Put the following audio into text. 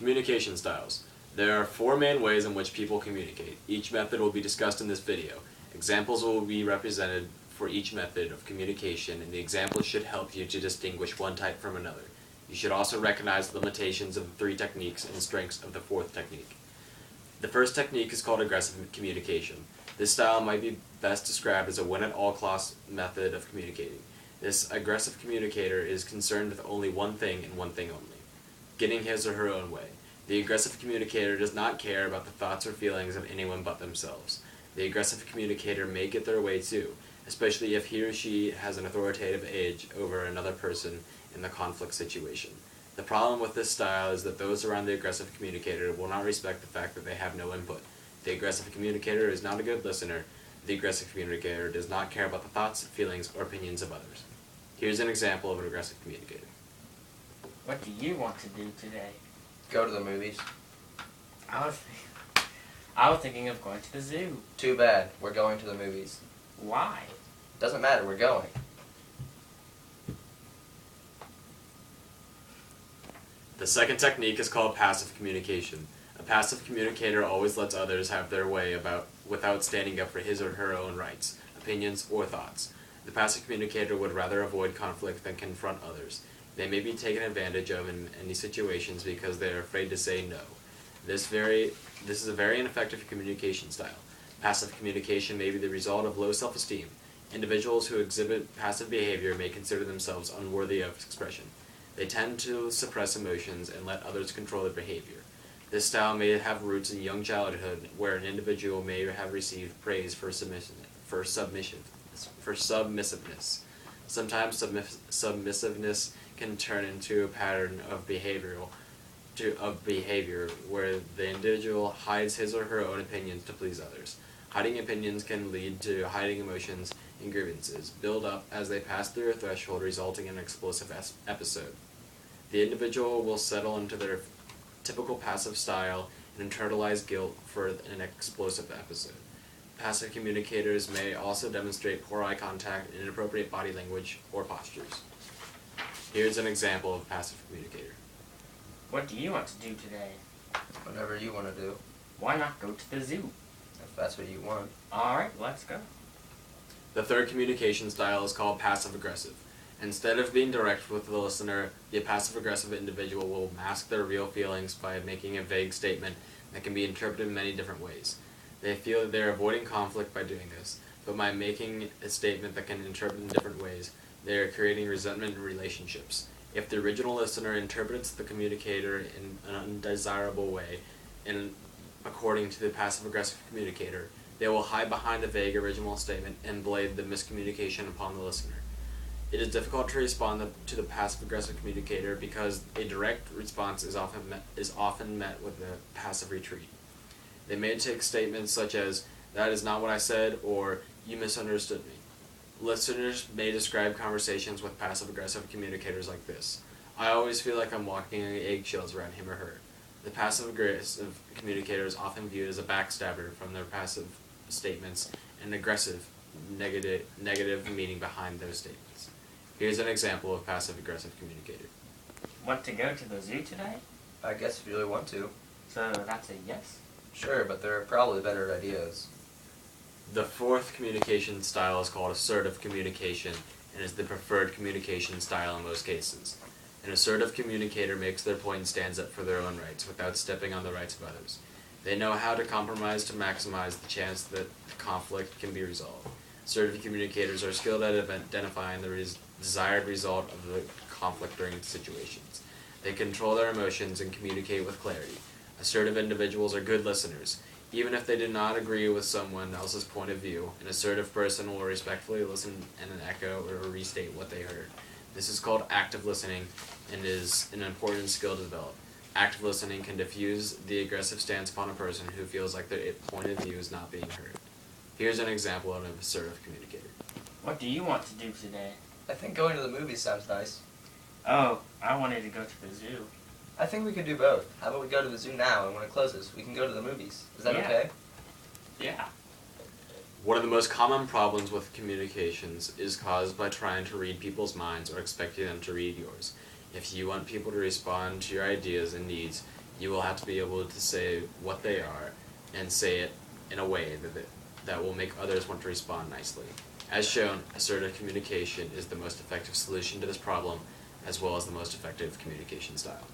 Communication styles. There are 4 main ways in which people communicate. Each method will be discussed in this video. Examples will be represented for each method of communication, and the examples should help you to distinguish one type from another. You should also recognize the limitations of the 3 techniques and strengths of the 4th technique. The first technique is called aggressive communication. This style might be best described as a win-at-all-costs method of communicating. This aggressive communicator is concerned with only one thing and one thing only: getting his or her own way. The aggressive communicator does not care about the thoughts or feelings of anyone but themselves. The aggressive communicator may get their way too, especially if he or she has an authoritative edge over another person in the conflict situation. The problem with this style is that those around the aggressive communicator will not respect the fact that they have no input. The aggressive communicator is not a good listener. The aggressive communicator does not care about the thoughts, feelings, or opinions of others. Here's an example of an aggressive communicator. What do you want to do today? Go to the movies. I was thinking of going to the zoo. Too bad. We're going to the movies. Why? Doesn't matter. We're going. The second technique is called passive communication. A passive communicator always lets others have their way without standing up for his or her own rights, opinions, or thoughts. The passive communicator would rather avoid conflict than confront others. They may be taken advantage of in any situations because they are afraid to say no. This is a very ineffective communication style. Passive communication may be the result of low self-esteem. Individuals who exhibit passive behavior may consider themselves unworthy of expression. They tend to suppress emotions and let others control their behavior. This style may have roots in young childhood, where an individual may have received praise for submissiveness. Sometimes submissiveness can turn into a pattern of behavior where the individual hides his or her own opinions to please others. Hiding opinions can lead to hiding emotions and grievances build up as they pass through a threshold, resulting in an explosive episode. The individual will settle into their typical passive style and internalize guilt for an explosive episode. Passive communicators may also demonstrate poor eye contact and inappropriate body language or postures. Here's an example of a passive communicator. What do you want to do today? Whatever you want to do. Why not go to the zoo? If that's what you want. Alright, let's go. The third communication style is called passive-aggressive. Instead of being direct with the listener, the passive-aggressive individual will mask their real feelings by making a vague statement that can be interpreted in many different ways. They feel that they are avoiding conflict by doing this, but by making a statement that can be interpreted in different ways, they are creating resentment in relationships. If the original listener interprets the communicator in an undesirable way, according to the passive-aggressive communicator, they will hide behind a vague original statement and blame the miscommunication upon the listener. It is difficult to respond to the passive-aggressive communicator because a direct response is often met with a passive retreat. They may take statements such as, "That is not what I said," or "You misunderstood me." Listeners may describe conversations with passive-aggressive communicators like this: "I always feel like I'm walking on eggshells around him or her." The passive-aggressive communicator is often viewed as a backstabber from their passive statements and aggressive, negative meaning behind those statements. Here's an example of passive-aggressive communicator. Want to go to the zoo today? I guess if you really want to. So that's a yes? Sure, but there are probably better ideas. The fourth communication style is called assertive communication and is the preferred communication style in most cases. An assertive communicator makes their point and stands up for their own rights without stepping on the rights of others. They know how to compromise to maximize the chance that the conflict can be resolved. Assertive communicators are skilled at identifying the desired result of the conflict during situations. They control their emotions and communicate with clarity. Assertive individuals are good listeners. Even if they do not agree with someone else's point of view, an assertive person will respectfully listen and echo or restate what they heard. This is called active listening and is an important skill to develop. Active listening can diffuse the aggressive stance upon a person who feels like their point of view is not being heard. Here's an example of an assertive communicator. What do you want to do today? I think going to the movies sounds nice. Oh, I wanted to go to the zoo. I think we could do both. How about we go to the zoo now, and when it closes, we can go to the movies. Is that okay? Yeah. One of the most common problems with communications is caused by trying to read people's minds or expecting them to read yours. If you want people to respond to your ideas and needs, You will have to be able to say what they are and say it in a way that will make others want to respond nicely. As shown, assertive communication is the most effective solution to this problem, as well as the most effective communication style.